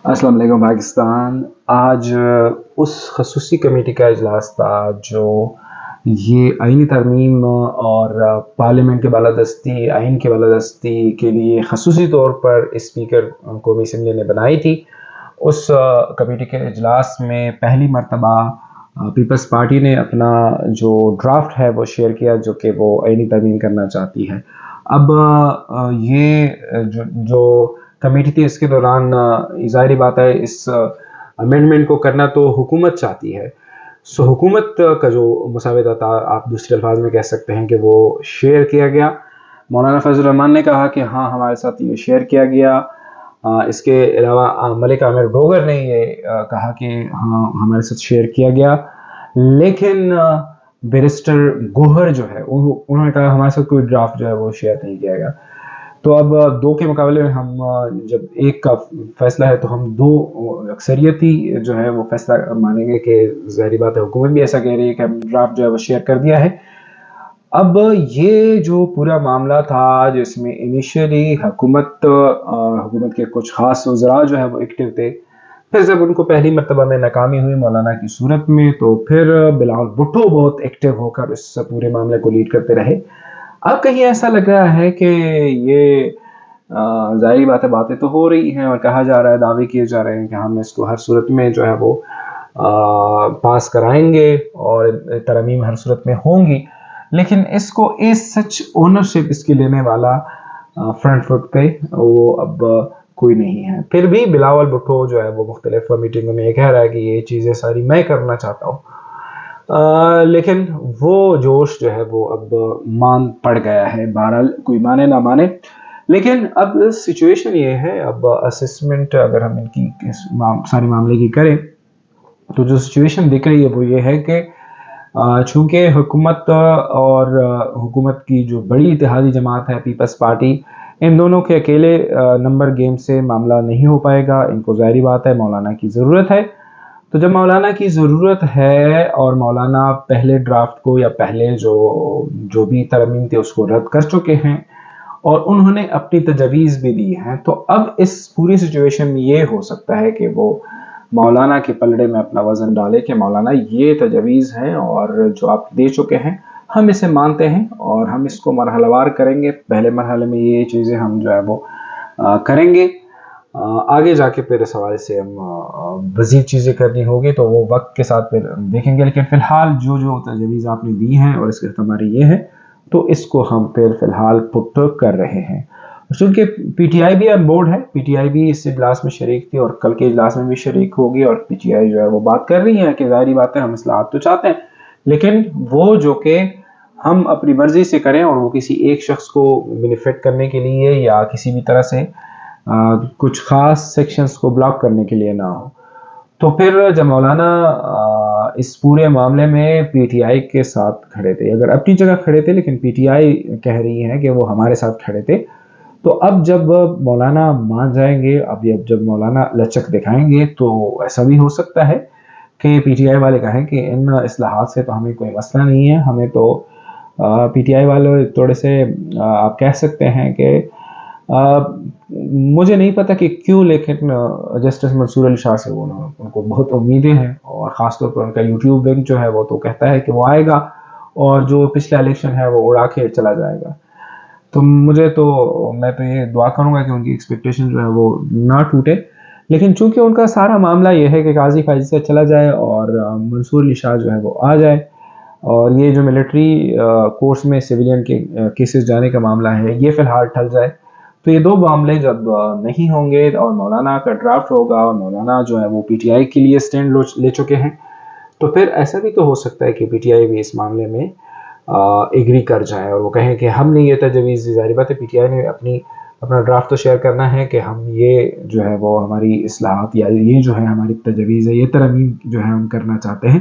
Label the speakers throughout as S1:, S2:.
S1: السلام علیکم پاکستان۔ آج اس خصوصی کمیٹی کا اجلاس تھا جو یہ آئینی ترمیم اور پارلیمنٹ کے بالادستی آئین کے بالادستی کے لیے خصوصی طور پر اسپیکر قومی اسمبلی نے بنائی تھی۔ اس کمیٹی کے اجلاس میں پہلی مرتبہ پیپلز پارٹی نے اپنا جو ڈرافٹ ہے وہ شیئر کیا، جو کہ وہ آئینی ترمیم کرنا چاہتی ہے۔ اب یہ جو کمیٹی تھی، اس کے دوران ظاہری بات ہے اس امینڈمنٹ کو کرنا تو حکومت چاہتی ہے، سو حکومت کا جو مسودہ تھا، آپ دوسرے الفاظ میں کہہ سکتے ہیں کہ وہ شیئر کیا گیا۔ مولانا فضل الرحمان نے کہا کہ ہاں ہمارے ساتھ یہ شیئر کیا گیا۔ اس کے علاوہ ملک عامر ڈوگر نے یہ کہا کہ ہاں ہمارے ساتھ شیئر کیا گیا، لیکن بیرسٹر گوہر جو ہے انہوں نے کہا ہمارے ساتھ کوئی ڈرافٹ جو ہے وہ شیئر نہیں کیا گیا۔ تو اب دو کے مقابلے میں ہم جب ایک کا فیصلہ ہے تو ہم دو اکثریتی جو ہے وہ فیصلہ مانیں گے کہ ظاہری بات ہے حکومت بھی ایسا کہہ رہی ہے کہ ہم ڈرافٹ جو ہے وہ شیئر کر دیا ہے۔ اب یہ جو پورا معاملہ تھا جس میں انیشیلی حکومت کے کچھ خاص وزراء جو ہے وہ ایکٹیو تھے، پھر جب ان کو پہلی مرتبہ میں ناکامی ہوئی مولانا کی صورت میں، تو پھر بلاول بھٹو بہت ایکٹیو ہو کر اس پورے معاملے کو لیڈ کرتے رہے۔ اب کہیں ایسا لگ رہا ہے کہ یہ ظاہری باتیں تو ہو رہی ہیں اور کہا جا رہا ہے، دعوے کیے جا رہے ہیں کہ ہم اس کو ہر صورت میں جو ہے وہ پاس کرائیں گے اور ترمیم ہر صورت میں ہوں گی، لیکن اس کو سچ اونرشپ اس کی لینے والا فرنٹ فٹ پہ وہ اب کوئی نہیں ہے۔ پھر بھی بلاول بھٹو جو ہے وہ مختلف میٹنگوں میں یہ کہہ رہا ہے کہ یہ چیزیں ساری میں کرنا چاہتا ہوں، لیکن وہ جوش جو ہے وہ اب مان پڑ گیا ہے۔ بہرحال کوئی مانے نہ مانے، لیکن اب سچویشن یہ ہے، اب اسسمنٹ اگر ہم ان کی سارے معاملے کی کریں تو جو سچویشن دکھ رہی ہے وہ یہ ہے کہ چونکہ حکومت اور حکومت کی جو بڑی اتحادی جماعت ہے پیپلز پارٹی، ان دونوں کے اکیلے نمبر گیم سے معاملہ نہیں ہو پائے گا۔ ان کو ظاہری بات ہے مولانا کی ضرورت ہے، تو جب مولانا کی ضرورت ہے اور مولانا پہلے ڈرافٹ کو یا پہلے جو بھی ترمیم تھے اس کو رد کر چکے ہیں اور انہوں نے اپنی تجاویز بھی دی ہیں، تو اب اس پوری سچویشن میں یہ ہو سکتا ہے کہ وہ مولانا کے پلڑے میں اپنا وزن ڈالے کہ مولانا یہ تجاویز ہیں اور جو آپ دے چکے ہیں ہم اسے مانتے ہیں اور ہم اس کو مرحلہ وار کریں گے۔ پہلے مرحلے میں یہ چیزیں ہم جو ہے وہ کریں گے، آگے جا کے پھر اس حوالے سے ہم مزید چیزیں کرنی ہوگی تو وہ وقت کے ساتھ پھر دیکھیں گے، لیکن فی الحال جو تجاویز آپ نے دی ہیں اور اس کے ہماری یہ ہے تو اس کو ہم پھر فی الحال پٹ کر رہے ہیں۔ چونکہ پی ٹی آئی بھی آن بورڈ ہے، پی ٹی آئی بھی اس اجلاس میں شریک تھی اور کل کے اجلاس میں بھی شریک ہوگی، اور پی ٹی آئی جو ہے وہ بات کر رہی ہے کہ ظاہری بات ہے ہم اصلاحات تو چاہتے ہیں، لیکن وہ جو کہ ہم اپنی مرضی سے کریں اور وہ کسی ایک شخص کو بینیفٹ کرنے کے لیے یا کسی بھی طرح سے کچھ خاص سیکشنز کو بلاک کرنے کے لیے نہ ہو۔ تو پھر جب مولانا اس پورے معاملے میں پی ٹی آئی کے ساتھ کھڑے تھے، اگر اپنی جگہ کھڑے تھے لیکن پی ٹی آئی کہہ رہی ہے کہ وہ ہمارے ساتھ کھڑے تھے، تو اب جب مولانا مان جائیں گے، اب جب مولانا لچک دکھائیں گے تو ایسا بھی ہو سکتا ہے کہ پی ٹی آئی والے کہیں کہ ان اصلاحات سے تو ہمیں کوئی مسئلہ نہیں ہے، ہمیں تو پی ٹی آئی والے تھوڑے سے آپ کہہ سکتے ہیں کہ مجھے نہیں پتا کہ کیوں، لیکن جسٹس منصور علی شاہ سے ان کو بہت امیدیں ہیں، اور خاص طور پر ان کا یوٹیوب ونگ جو ہے وہ تو کہتا ہے کہ وہ آئے گا اور جو پچھلا الیکشن ہے وہ اڑا کے چلا جائے گا۔ تو میں تو یہ دعا کروں گا کہ ان کی ایکسپیکٹیشن جو ہے وہ نہ ٹوٹے، لیکن چونکہ ان کا سارا معاملہ یہ ہے کہ قاضی فائز سے چلا جائے اور منصور علی شاہ جو ہے وہ آ جائے، اور یہ جو ملٹری کورس میں سویلین کے کیسز جانے کا معاملہ ہے یہ فی الحال ٹل جائے، تو یہ دو معاملے جب نہیں ہوں گے اور مولانا کا ڈرافٹ ہوگا اور مولانا جو ہے وہ پی ٹی آئی کے لیے سٹینڈ لے چکے ہیں، تو پھر ایسا بھی تو ہو سکتا ہے کہ پی ٹی آئی بھی اس معاملے میں ایگری کر جائے اور وہ کہیں کہ ہم نے یہ تجویز، ظاہری بات ہے پی ٹی آئی نے اپنا ڈرافٹ تو شیئر کرنا ہے کہ ہم یہ جو ہے وہ ہماری اصلاحات یا یہ جو ہے ہماری تجویز ہے، یہ ترمیم جو ہے ہم کرنا چاہتے ہیں۔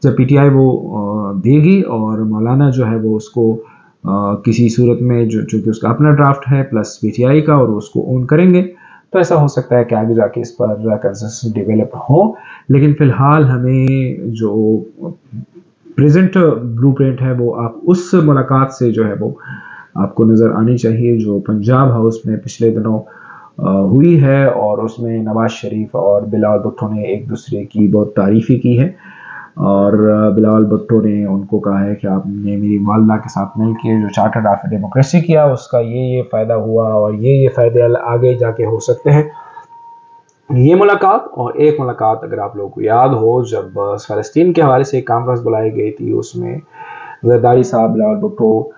S1: جب پی ٹی آئی وہ دے گی اور مولانا جو ہے وہ اس کو کسی صورت میں چونکہ اس کا اپنا ڈرافٹ ہے پلس پی ٹی آئی کا اور اس کو اون کریں گے، تو ایسا ہو سکتا ہے کہ آگے جا کے اس پر کنسنسس ڈیولپ ہو، لیکن فی الحال ہمیں جو پریزنٹ بلو پرنٹ ہے وہ آپ اس ملاقات سے جو ہے وہ آپ کو نظر آنی چاہیے جو پنجاب ہاؤس میں پچھلے دنوں ہوئی ہے، اور اس میں نواز شریف اور بلاول بھٹو نے ایک دوسرے کی بہت تعریفی کی ہے، اور بلاول بھٹو نے ان کو کہا ہے کہ آپ نے میری والدہ کے ساتھ مل کے جو چارٹر آف ڈیموکریسی کیا اس کا یہ فائدہ ہوا، اور یہ فائدے آگے جا کے ہو سکتے ہیں۔ یہ ملاقات اور ایک ملاقات اگر آپ لوگوں کو یاد ہو، جب فلسطین کے حوالے سے ایک کانفرنس بلائی گئی تھی، اس میں زرداری صاحب، بلاول بھٹو،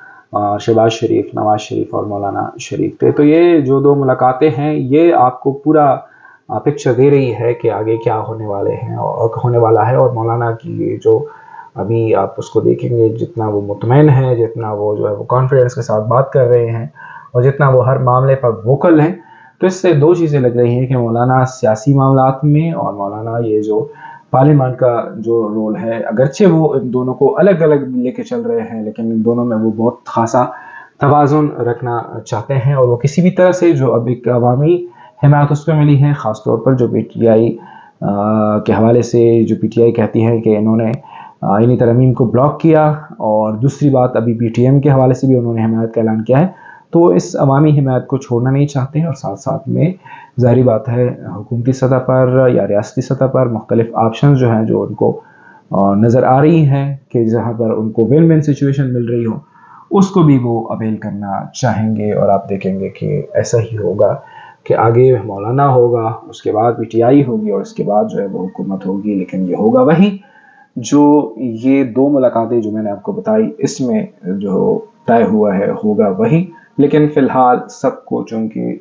S1: شہباز شریف، نواز شریف اور مولانا شریف تھے۔ تو یہ جو دو ملاقاتیں ہیں یہ آپ کو پورا پکچر دے رہی ہے کہ آگے کیا ہونے والے ہیں اور ہونے والا ہے، اور مولانا کی جو ابھی آپ اس کو دیکھیں گے جتنا وہ مطمئن ہے، جتنا وہ جو ہے وہ کانفیڈنس کے ساتھ بات کر رہے ہیں، اور جتنا وہ ہر معاملے پر ووکل ہیں، تو اس سے دو چیزیں لگ رہی ہیں کہ مولانا سیاسی معاملات میں اور مولانا یہ جو پارلیمان کا جو رول ہے، اگرچہ وہ ان دونوں کو الگ الگ لے کے چل رہے ہیں لیکن ان دونوں میں وہ بہت خاصا توازن رکھنا چاہتے ہیں، اور وہ کسی بھی طرح سے جو اب ایک عوامی حمایت اس کو ملی ہے، خاص طور پر جو پی ٹی آئی کے حوالے سے جو پی ٹی آئی کہتی ہے کہ انہوں نے آئینی ترمیم کو بلاک کیا، اور دوسری بات ابھی پی ٹی ایم کے حوالے سے بھی انہوں نے حمایت کا اعلان کیا ہے، تو اس عوامی حمایت کو چھوڑنا نہیں چاہتے ہیں، اور ساتھ ساتھ میں ظاہری بات ہے حکومتی سطح پر یا ریاستی سطح پر مختلف آپشنز جو ہیں جو ان کو نظر آ رہی ہیں کہ جہاں پر ان کو ون ون سچویشن مل رہی ہو، اس کو بھی وہ اویل کرنا چاہیں گے، اور آپ دیکھیں گے کہ ایسا ہی ہوگا کہ آگے مولانا ہوگا، اس کے بعد پی ٹی آئی ہوگی، اور اس کے بعد جو ہے وہ حکومت ہوگی، لیکن یہ ہوگا وہی جو یہ دو ملاقاتیں جو میں نے آپ کو بتائی اس میں جو طے ہوا ہے ہوگا وہی، لیکن فی الحال سب کو چونکہ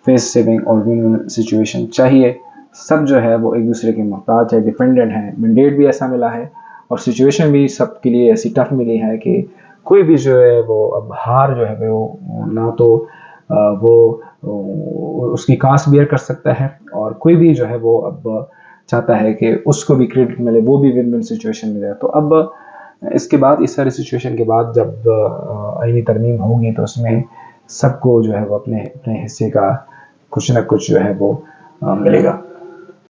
S1: فیس سیونگ اور ون ون سچویشن چاہیے، سب جو ہے وہ ایک دوسرے کے محتاج ہے، ڈیپینڈنٹ ہیں، مینڈیٹ بھی ایسا ملا ہے اور سچویشن بھی سب کے لیے ایسی ٹف ملی ہے کہ کوئی بھی جو ہے وہ اب ہار جو ہے وہ نہ تو وہ اس کی کاسٹ بیئر کر سکتا ہے، اور کوئی بھی جو ہے وہ اب چاہتا ہے کہ اس کو بھی کریڈٹ ملے، وہ بھی ون ون سچویشن ملے۔ تو اب اس کے بعد اس ساری سچویشن کے بعد جب آئینی ترمیم ہوگی تو اس میں سب کو جو ہے وہ اپنے حصے کا کچھ نہ کچھ جو ہے وہ ملے گا۔